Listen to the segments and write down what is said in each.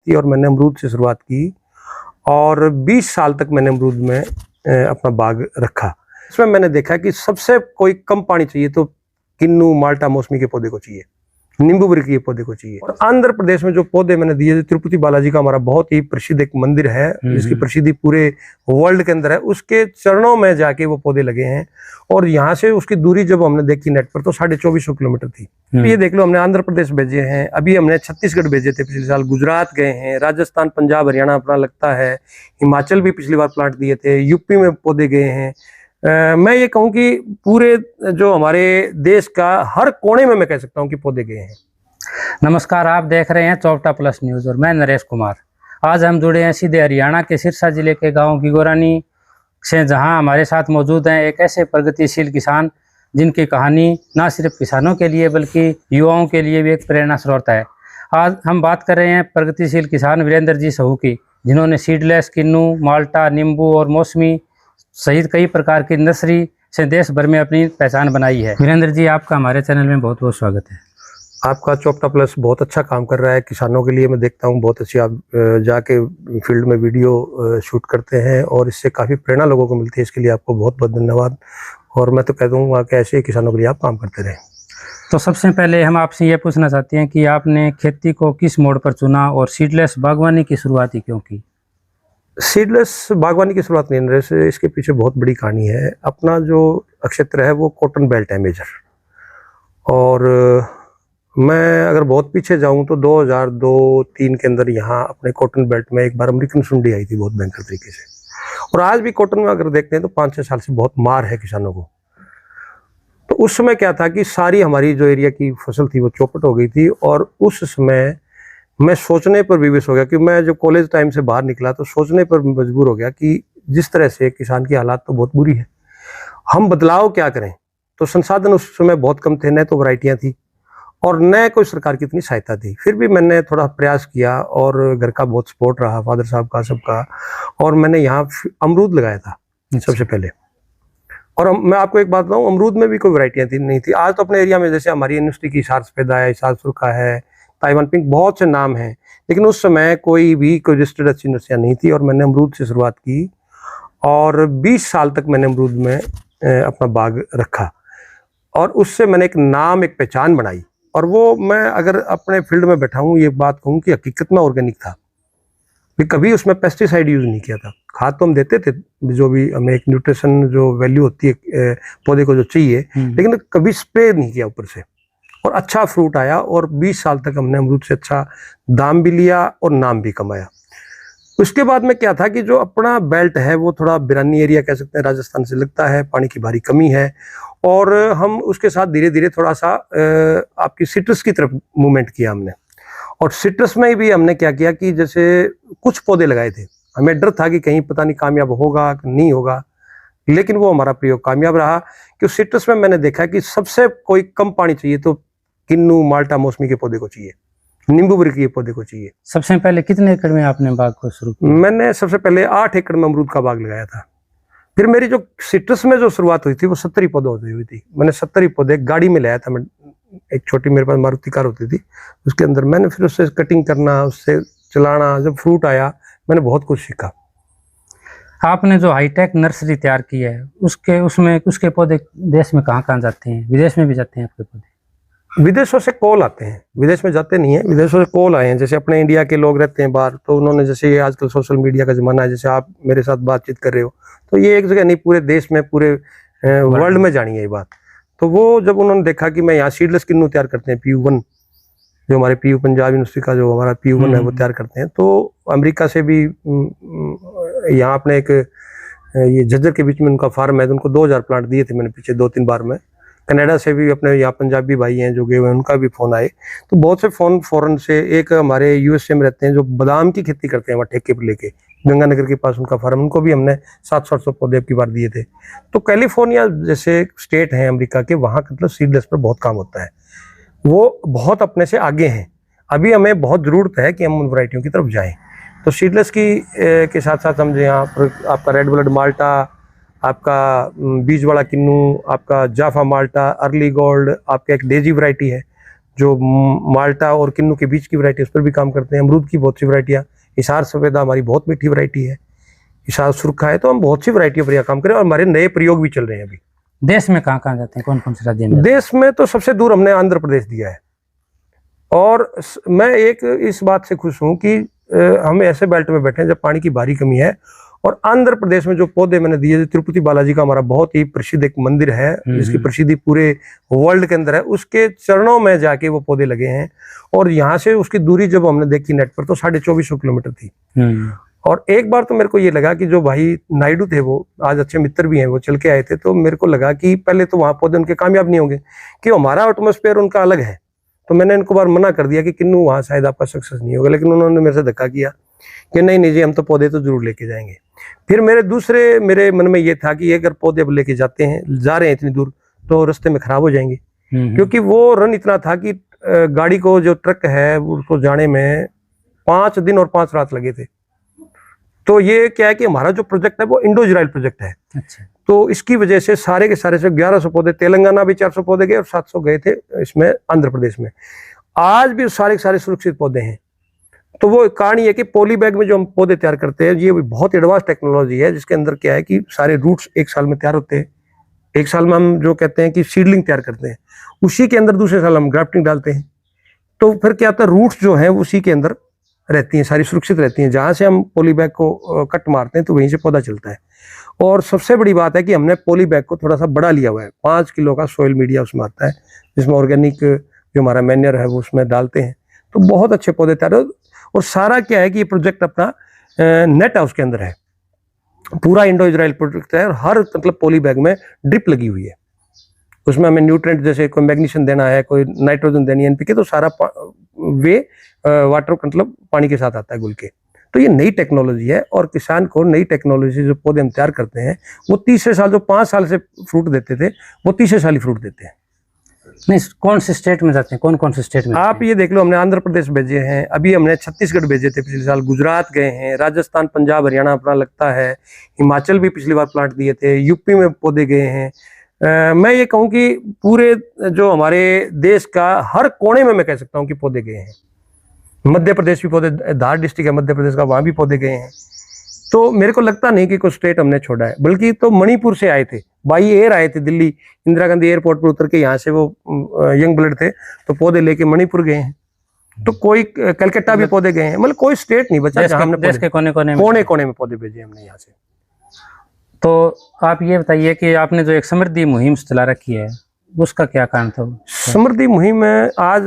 की और मैंने अमरूद से शुरुआत की और 20 साल तक मैंने अमरूद में अपना बाग रखा। इसमें मैंने देखा कि सबसे कोई कम पानी चाहिए तो किन्नू, माल्टा, मौसमी के पौधे को चाहिए, नींबू बरी के पौधे को चाहिए। और आंध्र प्रदेश में जो पौधे मैंने दिए, तिरुपति बालाजी का हमारा बहुत ही प्रसिद्ध एक मंदिर है जिसकी प्रसिद्धि पूरे वर्ल्ड के अंदर है, उसके चरणों में जाके वो पौधे लगे हैं। और यहाँ से उसकी दूरी जब हमने देखी नेट पर तो 2450 किलोमीटर थी। तो ये देख लो, हमने आंध्र प्रदेश भेजे हैं, अभी हमने छत्तीसगढ़ भेजे थे पिछले साल, गुजरात गए हैं, राजस्थान, पंजाब, हरियाणा अपना लगता है, हिमाचल भी पिछली बार प्लांट दिए थे, यूपी में पौधे गए हैं। मैं ये कहूँ कि पूरे जो हमारे देश का हर कोने में मैं कह सकता हूँ कि पौधे गए हैं। नमस्कार, आप देख रहे हैं चौपटा प्लस न्यूज़ और मैं नरेश कुमार। आज हम जुड़े हैं सीधे हरियाणा के सिरसा जिले के गांव गिगोरानी से, जहां हमारे साथ मौजूद हैं एक ऐसे प्रगतिशील किसान जिनकी कहानी न सिर्फ किसानों के लिए बल्कि युवाओं के लिए भी एक प्रेरणा स्रोत है। आज हम बात कर रहे हैं प्रगतिशील किसान वीरेंद्र जी सहू की, जिन्होंने सीडलेस, किन्नू, माल्टा, नींबू और मौसमी सहित कई प्रकार की नर्सरी से देश भर में अपनी पहचान बनाई है। वीरेंद्र जी, आपका हमारे चैनल में बहुत बहुत स्वागत है। आपका चौपटा प्लस बहुत अच्छा काम कर रहा है किसानों के लिए। मैं देखता हूँ बहुत अच्छी आप जाके फील्ड में वीडियो शूट करते हैं और इससे काफ़ी प्रेरणा लोगों को मिलती है। इसके लिए आपको बहुत बहुत धन्यवाद। और मैं तो कह दूँगा कि ऐसे ही किसानों के लिए आप काम करते रहें। तो सबसे पहले हम आपसे ये पूछना चाहते हैं कि आपने खेती को किस मोड़ पर चुना और सीडलेस बागवानी की शुरुआत ही क्यों की? सीडलेस बागवानी की शुरुआत नहीं है, इसके पीछे बहुत बड़ी कहानी है। अपना जो क्षेत्र है वो कॉटन बेल्ट है मेजर, और मैं अगर बहुत पीछे जाऊं तो 2002-03 के अंदर यहाँ अपने कॉटन बेल्ट में एक बार अमेरिकन सुंडी आई थी बहुत भयंकर तरीके से। और आज भी कॉटन में अगर देखते हैं तो 5-6 साल से बहुत मार है किसानों को। तो उस समय क्या था कि सारी हमारी जो एरिया की फसल थी वो चौपट हो गई थी। और उस समय मैं सोचने पर विवश हो गया कि मैं जब कॉलेज टाइम से बाहर निकला तो सोचने पर मजबूर हो गया कि जिस तरह से किसान की हालात तो बहुत बुरी है, हम बदलाव क्या करें। तो संसाधन उस समय बहुत कम थे, न तो वैरायटियाँ थी और न कोई सरकार की इतनी सहायता थी। फिर भी मैंने थोड़ा प्रयास किया और घर का बहुत सपोर्ट रहा, फादर साहब का, सबका। और मैंने यहाँ अमरूद लगाया था सबसे पहले। और मैं आपको एक बात बताऊँ, अमरूद में भी कोई वैरायटियाँ नहीं थी। आज तो अपने एरिया में जैसे हमारी यूनिवर्सिटी की इशार सफेदा है, इशार सुरखा है, ताइवान पिंक, बहुत से नाम हैं, लेकिन उस समय कोई रजिस्टर्ड अच्छी नर्सरियाँ नहीं थी। और मैंने अमरूद से शुरुआत की और 20 साल तक मैंने अमरूद में अपना बाग रखा। और उससे मैंने एक नाम, एक पहचान बनाई। और वो मैं अगर अपने फील्ड में बैठा हूँ ये बात कहूँ कि हकीकत में ऑर्गेनिक था, कभी उसमें पेस्टिसाइड यूज़ नहीं किया था। खाद तो हम देते थे, जो भी हमें एक न्यूट्रिशन जो वैल्यू होती है पौधे को जो चाहिए, लेकिन कभी स्प्रे नहीं किया ऊपर से। और अच्छा फ्रूट आया और 20 साल तक हमने अमरूद से अच्छा दाम भी लिया और नाम भी कमाया। उसके बाद में क्या था कि जो अपना बेल्ट है वो थोड़ा बिरानी एरिया कह सकते हैं, राजस्थान से लगता है, पानी की भारी कमी है। और हम उसके साथ धीरे धीरे थोड़ा सा आपकी सिट्रस की तरफ मूवमेंट किया हमने। और सिट्रस में भी हमने क्या किया कि जैसे कुछ पौधे लगाए थे, हमें डर था कि कहीं पता नहीं कामयाब होगा कि नहीं होगा, लेकिन वो हमारा प्रयोग कामयाब रहा। कि सिट्रस में मैंने देखा कि सबसे कोई कम पानी चाहिए तो किन्नू, माल्टा, मौसमी के पौधे को चाहिए, नींबू बरी के पौधे को चाहिए। सबसे पहले कितने एकड़ में आपने बाग को शुरू किया? मैंने सबसे पहले 8 एकड़ में अमरूद का बाग लगाया था। फिर मेरी जो सिट्रस में जो शुरुआत हुई थी वो 70 ही पौधे हुई थी। मैंने 70 पौधे गाड़ी में लाया था। मैं एक छोटी, मेरे पास मारुति कार होती थी, उसके अंदर मैंने फिर उससे कटिंग करना, उससे चलाना, जब फ्रूट आया मैंने बहुत कुछ सीखा। आपने जो हाईटेक नर्सरी तैयार की है उसके पौधे देश में कहाँ जाते हैं? विदेश में भी जाते हैं आपके पौधे? विदेशों से कॉल आते हैं, विदेश में जाते नहीं है, विदेशों से कॉल आए हैं। जैसे अपने इंडिया के लोग रहते हैं बाहर, तो उन्होंने, जैसे ये आजकल सोशल मीडिया का जमाना है, जैसे आप मेरे साथ बातचीत कर रहे हो, तो ये एक जगह नहीं, पूरे देश में, पूरे वर्ल्ड में जानी है ये बात। तो वो जब उन्होंने देखा कि मैं यहाँ सीडलेस किन्नू तैयार करते हैं, PU1 जो हमारे PU पंजाब यूनिवर्सिटी का जो हमारा PU1 है वो तैयार करते हैं, तो अमेरिका से भी यहाँ अपने एक ये झज्जर के बीच में उनका फार्म है, तो उनको 2000 प्लांट दिए थे मैंने पिछले 2-3 बार में। कनाडा से भी अपने यहाँ पंजाबी भाई हैं जो गए हुए हैं, उनका भी फ़ोन आए। तो बहुत से फ़ोन फॉरेन से, एक हमारे USA में रहते हैं जो बादाम की खेती करते हैं वहाँ ठेके पर लेके, गंगानगर के पास उनका फार्म, उनको भी हमने 700 पौधे अब की बार दिए थे। तो कैलिफोर्निया जैसे स्टेट हैं अमेरिका के, वहाँ मतलब सीडलेस पर बहुत काम होता है, वो बहुत अपने से आगे हैं। अभी हमें बहुत ज़रूरत है कि हम उन वैरायटियों की तरफ जाएँ। तो सीडलेस के साथ साथ हम यहाँ पर आपका रेड ब्लड माल्टा, आपका बीज वाला किन्नू, आपका जाफा माल्टा, अर्ली गोल्ड, आपका एक डेजी वैरायटी है जो माल्टा और किन्नू के बीच की वैरायटी उस पर भी काम करते हैं। अमरूद की बहुत सी वैरायटियाँ, हिसार सफेदा हमारी बहुत मीठी वैरायटी है, हिसार सुरखा है। तो हम बहुत सी वैरायटियों पर यहाँ काम करें और हमारे नए प्रयोग भी चल रहे हैं अभी। देश में कहाँ कहाँ जाते हैं, कौन कौन से राज्य में जाते देश में तो सबसे दूर हमने आंध्र प्रदेश दिया है। और मैं एक इस बात से खुश हूँ कि हम ऐसे बेल्ट में बैठे हैं जब पानी की भारी कमी है। और आंध्र प्रदेश में जो पौधे मैंने दिए, तिरुपति बालाजी का हमारा बहुत ही प्रसिद्ध एक मंदिर है जिसकी प्रसिद्धि पूरे वर्ल्ड के अंदर है, उसके चरणों में जाके वो पौधे लगे हैं। और यहाँ से उसकी दूरी जब हमने देखी नेट पर तो 2450 किलोमीटर थी। और एक बार तो मेरे को ये लगा कि जो भाई नायडू थे, वो आज अच्छे मित्र भी हैं, वो चल के आए थे, तो मेरे को लगा कि पहले तो वहाँ पौधे उनके कामयाब नहीं होंगे कि हमारा एटमॉस्फेयर उनका अलग है। तो मैंने इनको बार मना कर दिया कि किन्नू वहाँ शायद आपका सक्सेस नहीं होगा, लेकिन उन्होंने मेरे से धक्का किया कि नहीं नहीं जी, हम तो पौधे तो जरूर लेके जाएंगे। फिर मेरे मन में ये था कि अगर पौधे अब लेके जा रहे हैं इतनी दूर, तो रास्ते में खराब हो जाएंगे, क्योंकि वो रन इतना था कि गाड़ी को, जो ट्रक है, उसको जाने में 5 दिन और 5 रात लगे थे। तो ये क्या है कि हमारा जो प्रोजेक्ट है वो इंडो इजराइल प्रोजेक्ट है। अच्छा। तो इसकी वजह से सारे के सारे से 1100 पौधे, तेलंगाना भी 400 पौधे गए और 700 गए थे इसमें आंध्र प्रदेश में। आज भी सारे के सारे सुरक्षित पौधे हैं। तो वो कारण ये कि पॉली बैग में जो हम पौधे तैयार करते हैं, ये बहुत एडवांस टेक्नोलॉजी है, जिसके अंदर क्या है कि सारे रूट्स 1 साल में तैयार होते हैं। 1 साल में हम जो कहते हैं कि सीडलिंग तैयार करते हैं, उसी के अंदर दूसरे साल हम ग्राफ्टिंग डालते हैं। तो फिर क्या होता है, रूट्स जो हैं उसी के अंदर रहती हैं, सारी सुरक्षित रहती हैं। जहाँ से हम पॉली बैग को कट मारते हैं तो वहीं से पौधा चलता है। और सबसे बड़ी बात है कि हमने पॉली बैग को थोड़ा सा बड़ा लिया हुआ है। 5 किलो का सॉइल मीडिया उसमें आता है, जिसमें ऑर्गेनिक जो हमारा मैन्योर है वो उसमें डालते हैं। तो बहुत अच्छे पौधे तैयार। और सारा क्या है कि ये प्रोजेक्ट अपना नेट हाउस के अंदर है, पूरा इंडो इजराइल प्रोजेक्ट है। और हर मतलब पॉली बैग में ड्रिप लगी हुई है, उसमें हमें न्यूट्रेंट जैसे कोई मैग्नीशियम देना है, कोई नाइट्रोजन देनी है, एनपीके, तो सारा वे वाटर मतलब पानी के साथ आता है घुल के। तो ये नई टेक्नोलॉजी है और किसान को नई टेक्नोलॉजी जो पौधे हम तैयार करते हैं वो तीसरे साल, जो 5 साल से फ्रूट देते थे, वो तीसरे साल ही फ्रूट देते हैं। नहीं, कौन से स्टेट में जाते हैं, कौन कौन से स्टेट में? आप ये देख लो, हमने आंध्र प्रदेश भेजे हैं, अभी हमने छत्तीसगढ़ भेजे थे पिछले साल, गुजरात गए हैं, राजस्थान, पंजाब, हरियाणा अपना लगता है, हिमाचल भी पिछली बार प्लांट दिए थे, यूपी में पौधे गए हैं। मैं ये कहूँ कि पूरे जो हमारे देश का हर कोने में मैं कह सकता हूँ कि पौधे गए हैं। मध्य प्रदेश भी पौधे, धार डिस्ट्रिक्ट है मध्य प्रदेश का, वहाँ भी पौधे गए हैं। तो मेरे को लगता नहीं कि कोई स्टेट हमने छोड़ा है, बल्कि तो मणिपुर से आए थे, बाई एयर आए थे, दिल्ली इंदिरा गांधी एयरपोर्ट पर उतर के, यहाँ से वो यंग ब्लड थे तो पौधे लेके मणिपुर गए हैं। तो कोई कलकत्ता भी पौधे गए हैं, मतलब कोई स्टेट नहीं बचा जहाँ हमने देश के कोने कोने में पौधे भेजे हमने यहाँ से। तो आप ये बताइए कि आपने जो एक समृद्धि मुहिम चला रखी है, उसका क्या कारण था? समृद्धि मुहिम में आज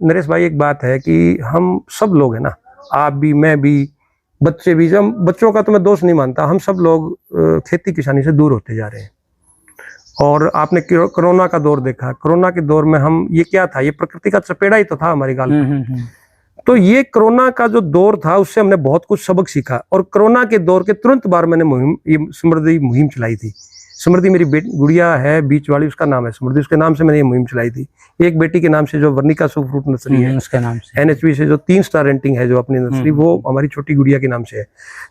नरेश भाई एक बात है कि हम सब लोग हैं ना, आप भी, मैं भी, बच्चे भी, जब बच्चों का तो मैं दोष नहीं मानता, हम सब लोग खेती किसानी से दूर होते जा रहे हैं। और आपने कोरोना का दौर देखा, कोरोना के दौर में हम, ये क्या था, ये प्रकृति का चपेड़ा ही तो था हमारी गाल पर। तो ये कोरोना का जो दौर था उससे हमने बहुत कुछ सबक सीखा। और कोरोना के दौर के तुरंत बाद मैंने ये समृद्धि मुहिम चलाई थी। समृद्धि मेरी गुड़िया है बीच वाली, उसका नाम है समृद्धि, उसके नाम से मैंने ये मुहिम चलाई थी। एक बेटी के नाम से जो वर्निका सुपर फ्रूट नर्सरी है, उसके नाम से NHB से जो 3 स्टार रेटिंग है जो अपनी नर्सरी, वो हमारी छोटी गुड़िया के नाम से है।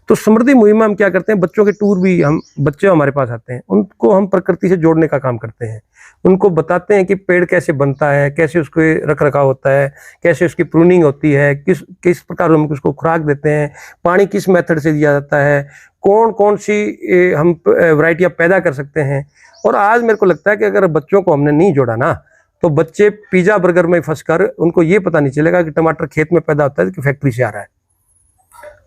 तो समृद्धि मुहिम में हम क्या करते हैं, बच्चों के टूर भी, हम बच्चे हमारे पास आते हैं, उनको हम प्रकृति से जोड़ने का काम करते हैं। उनको बताते हैं कि पेड़ कैसे बनता है, कैसे उसको रख रखाव होता है, कैसे उसकी प्रूनिंग होती है, किस प्रकार हम उसको खुराक देते हैं, पानी किस मेथड से दिया जाता है, कौन कौन सी हम वैरायटियां पैदा कर सकते हैं। और आज मेरे को लगता है कि अगर बच्चों को हमने नहीं जोड़ा ना, तो बच्चे पिज्जा बर्गर में फंसकर उनको ये पता नहीं चलेगा कि टमाटर खेत में पैदा होता है कि फैक्ट्री से आ रहा है।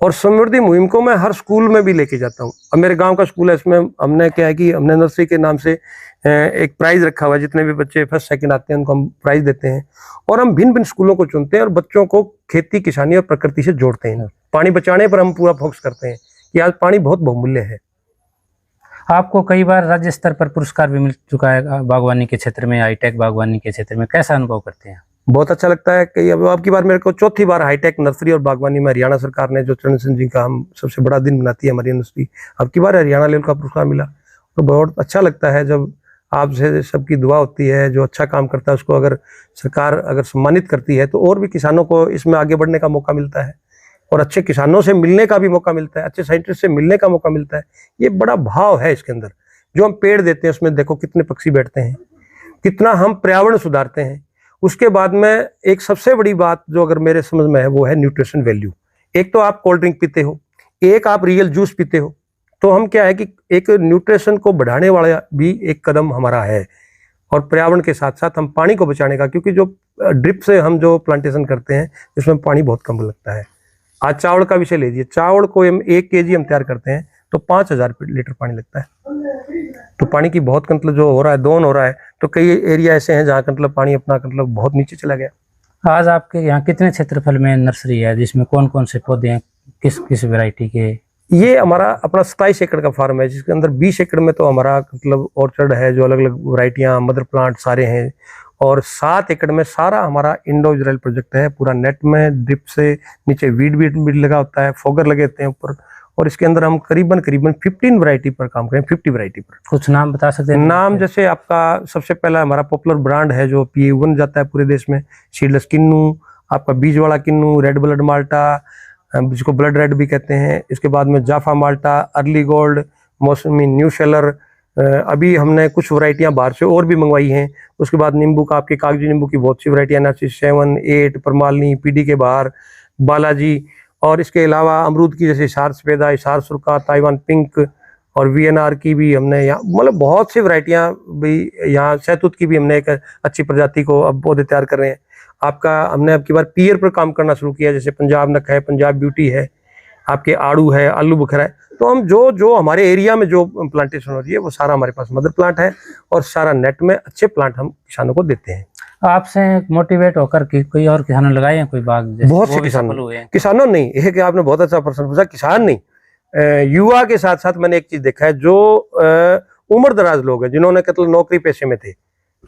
और समृद्धि मुहिम को मैं हर स्कूल में भी लेके जाता हूँ। अब मेरे गांव का स्कूल है, इसमें हमने क्या है कि हमने नर्सरी के नाम से एक प्राइज रखा हुआ है, जितने भी बच्चे फर्स्ट सेकंड आते हैं उनको हम प्राइज देते हैं। और हम भिन्न भिन्न स्कूलों को चुनते हैं और बच्चों को खेती किसानी और प्रकृति से जोड़ते हैं। पानी बचाने पर हम पूरा फोकस करते हैं कि आज पानी बहुत बहुमूल्य है। आपको कई बार राज्य स्तर पर पुरस्कार भी मिल चुका है बागवानी के क्षेत्र में, हाईटेक बागवानी के क्षेत्र में, कैसा अनुभव करते हैं? बहुत अच्छा लगता है कि अब आपकी बार मेरे को 4थी बार हाईटेक नर्सरी और बागवानी में हरियाणा सरकार ने, जो चरण सिंह जी का हम सबसे बड़ा दिन मनाती है हमारी यूनिवर्सिटी, आपकी बार हरियाणा लेवल का पुरस्कार मिला। तो बहुत अच्छा लगता है जब आपसे सबकी दुआ होती है, जो अच्छा काम करता है उसको अगर सरकार अगर सम्मानित करती है, तो और भी किसानों को इसमें आगे बढ़ने का मौका मिलता है और अच्छे किसानों से मिलने का भी मौका मिलता है, अच्छे साइंटिस्ट से मिलने का मौका मिलता है। ये बड़ा भाव है इसके अंदर। जो हम पेड़ देते हैं उसमें देखो कितने पक्षी बैठते हैं, कितना हम पर्यावरण सुधारते हैं। उसके बाद में एक सबसे बड़ी बात जो अगर मेरे समझ में है वो है न्यूट्रिशन वैल्यू। एक तो आप कोल्ड ड्रिंक पीते हो, एक आप रियल जूस पीते हो, तो हम क्या है कि एक न्यूट्रिशन को बढ़ाने वाला भी एक कदम हमारा है। और पर्यावरण के साथ साथ हम पानी को बचाने का, क्योंकि जो ड्रिप से हम जो प्लांटेशन करते हैं इसमें पानी बहुत कम लगता है। आज चावल का विषय लीजिए, चावल को हम 1 kg हम तैयार करते हैं तो 5000 लीटर पानी लगता है। तो पानी की बहुत मतलब जो हो रहा है दोहन हो रहा है। तो कई एरिया ऐसे हैं जहाँ मतलब पानी अपना मतलब बहुत नीचे चला गया। आज आपके यहाँ कितने क्षेत्रफल में नर्सरी है, जिसमें कौन कौन से पौधे हैं, किस किस वैरायटी के? ये हमारा अपना 27 एकड़ का फार्म है, जिसके अंदर 20 एकड़ में तो हमारा मतलब ऑर्चर्ड है, जो अलग अलग वैरायटियाँ मदर प्लांट सारे हैं। और 7 एकड़ में सारा हमारा इंडो इजराइल प्रोजेक्ट है, पूरा नेट में ड्रिप से नीचे वीड भी लगा होता है, फोगर लगे होते हैं ऊपर। और इसके अंदर हम करीबन 15 वैरायटी पर काम करें, 50 वैरायटी पर। कुछ नाम बता सकते हैं? नाम जैसे आपका सबसे पहला हमारा पॉपुलर ब्रांड है जो PA1 जाता है पूरे देश में, सीडलेस किन्नू, आपका बीज वाला किन्नू, रेड ब्लड माल्टा जिसको ब्लड रेड भी कहते हैं। इसके बाद में जाफा माल्टा, अर्ली गोल्ड, मौसमी न्यू शेलर। अभी हमने कुछ वैरायटियां बाहर से और भी मंगवाई हैं। उसके बाद नींबू का, आपके कागजी नींबू की बहुत सी वैरायटियां, नासिस 7, 8, परमालनी, PD के बाहर, बालाजी। और इसके अलावा अमरूद की जैसे इशार सफेदा, इशार सुरखा, ताइवान पिंक और VNR की भी हमने यहाँ मतलब बहुत सी वैरायटियाँ भी, यहाँ शहतूत की भी हमने एक अच्छी प्रजाति को अब पौधे तैयार कर रहे हैं। आपका हमने अब की बार पियर पर काम करना शुरू किया, जैसे पंजाब नक है, पंजाब ब्यूटी है, आपके आड़ू है, आलू बुखारा है। तो हम जो हमारे एरिया में जो प्लांटेशन हो रही है वो सारा हमारे पास मदर प्लांट है और सारा नेट में अच्छे प्लांट हम किसानों को देते हैं। आपसे मोटिवेट होकर कि कोई और किसानों लगाए हैं कोई बाग? बहुत से किसानों नहीं, एक आपने बहुत अच्छा प्रश्न पूछा। किसान नहीं, युवा के साथ साथ मैंने एक चीज देखा है, जो उम्र दराज लोग हैं जिन्होंने मतलब नौकरी पेशे में थे,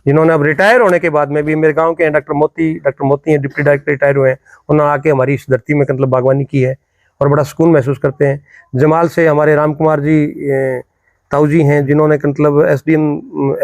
जिन्होंने अब रिटायर होने के बाद में भी, मेरे गांव के हैं डॉक्टर मोती हैं, डिप्टी डायरेक्टर रिटायर हुए हैं, उन्होंने आके हमारी इस धरती में मतलब बागवानी की है और बड़ा सुकून महसूस करते हैं। जमाल से हमारे राम कुमार जी ताऊ जी हैं, जिन्होंने मतलब SDM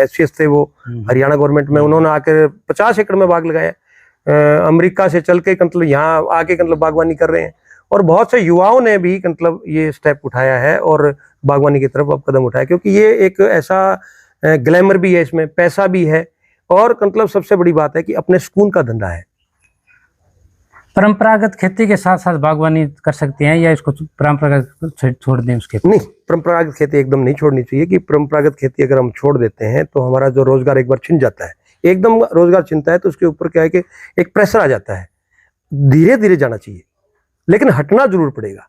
SCS थे वो हरियाणा गवर्नमेंट में, उन्होंने आकर 50 एकड़ में बाग लगाया। अमेरिका से चल के मतलब यहाँ आके मतलब बागवानी कर रहे हैं। और बहुत से युवाओं ने भी मतलब ये स्टेप उठाया है और बागवानी की तरफ अब कदम उठाया, क्योंकि ये एक ऐसा ग्लैमर भी है, इसमें पैसा भी है और मतलब सबसे बड़ी बात है कि अपने सुकून का धंधा है। परंपरागत खेती के साथ साथ बागवानी कर सकते हैं या इसको परंपरागत छोड़ दें? उसके नहीं, परंपरागत खेती एकदम नहीं छोड़नी चाहिए। कि परंपरागत खेती अगर हम छोड़ देते हैं तो हमारा जो रोजगार एक बार छिन जाता है, एकदम रोजगार छिनता है तो उसके ऊपर क्या है कि एक प्रेशर आ जाता है। धीरे धीरे जाना चाहिए, लेकिन हटना जरूर पड़ेगा।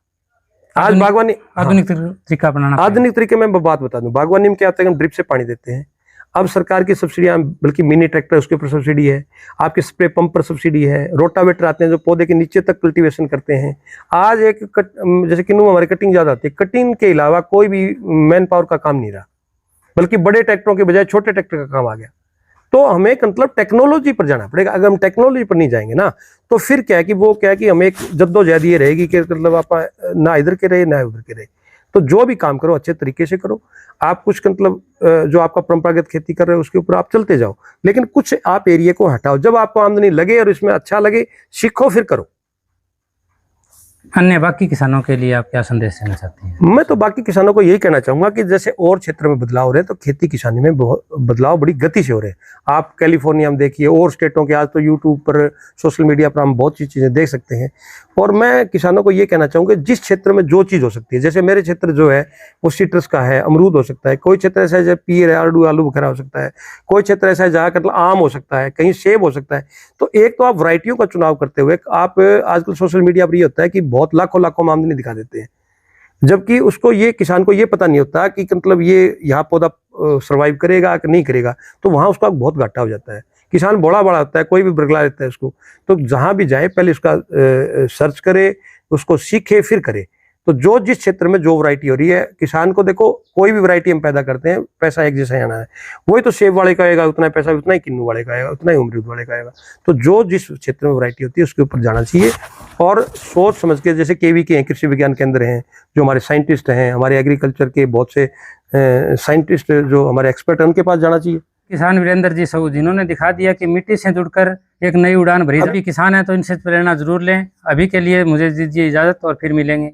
आज बागवानी आधुनिक तरीका अपनाना, आधुनिक तरीके में बात बता दूं, बागवानी में क्या होता है, हम ड्रिप से पानी देते हैं। अब सरकार की सब्सिडियां, बल्कि मिनी ट्रैक्टर उसके ऊपर सब्सिडी है, आपके स्प्रे पंप पर सब्सिडी है, रोटावेटर आते हैं जो पौधे के नीचे तक कल्टीवेशन करते हैं। आज जैसे किन्नू हमारे कटिंग ज्यादा आती है, कटिंग के अलावा कोई भी मैन पावर का काम नहीं रहा, बल्कि बड़े ट्रैक्टरों के बजाय छोटे ट्रैक्टर का काम आ गया। तो हमें मतलब टेक्नोलॉजी पर जाना पड़ेगा। अगर हम टेक्नोलॉजी पर नहीं जाएंगे ना, तो फिर क्या है कि वो क्या है कि हमें एक जद्दोजहद ये रहेगी कि मतलब आप ना इधर के रहे ना उधर के रहे। तो जो भी काम करो अच्छे तरीके से करो। आप कुछ मतलब जो आपका परंपरागत खेती कर रहे हो उसके ऊपर आप चलते जाओ, लेकिन कुछ आप एरिया को हटाओ। जब आपको आमदनी लगे और इसमें अच्छा लगे, सीखो, फिर करो। अन्य बाकी किसानों के लिए आप क्या संदेश देना चाहते हैं? मैं तो बाकी किसानों को यही कहना चाहूंगा कि जैसे और क्षेत्र में बदलाव हो रहे हैं, तो खेती किसानी में बहुत बदलाव बड़ी गति से हो रहे हैं। आप कैलिफोर्निया में देखिए, और स्टेटों के, आज तो यूट्यूब पर, सोशल मीडिया पर हम बहुत सी चीज़ें देख सकते हैं। और मैं किसानों को ये कहना चाहूँगा, जिस क्षेत्र में जो चीज़ हो सकती है, जैसे मेरे क्षेत्र जो है वो सिट्रस का है, अमरूद हो सकता है, कोई क्षेत्र ऐसा है जहाँ पीर है, आलू बुखारा हो सकता है, कोई क्षेत्र ऐसा है जहाँ मतलब आम हो सकता है, कहीं सेब हो सकता है। तो एक तो आप वैरायटियों का चुनाव करते हुए, आप आजकल सोशल मीडिया पर ये होता है कि बहुत लाखों आमदनी दिखा देते हैं, जबकि उसको ये किसान को ये पता नहीं होता कि मतलब ये यहाँ पौधा सर्वाइव करेगा कि नहीं करेगा। तो वहाँ उसका बहुत घाटा हो जाता है। किसान बड़ा होता है, कोई भी बरगला लेता है उसको। तो जहाँ भी जाए पहले उसका सर्च करे, उसको सीखे, फिर करे। तो जो जिस क्षेत्र में जो वैरायटी हो रही है, किसान को देखो, कोई भी वैरायटी हम पैदा करते हैं, पैसा एक जैसा आना है। वही तो सेब वाले का आएगा उतना पैसा, उतना ही किन्नू वाले का आएगा, उतना ही अमरूद वाले का आएगा। तो जो जिस क्षेत्र में वैरायटी होती है उसके ऊपर जाना चाहिए और सोच समझ के, जैसे KV के हैं, कृषि विज्ञान केंद्र हैं, जो हमारे साइंटिस्ट हैं, हमारे एग्रीकल्चर के बहुत से साइंटिस्ट जो हमारे एक्सपर्ट हैं, उनके पास जाना चाहिए। किसान वीरेंद्र जी साहू, जिन्होंने दिखा दिया कि मिट्टी से जुड़कर एक नई उड़ान भरी। अभी किसान है तो इनसे प्रेरणा जरूर लें। अभी के लिए मुझे दीजिए इजाजत और फिर मिलेंगे।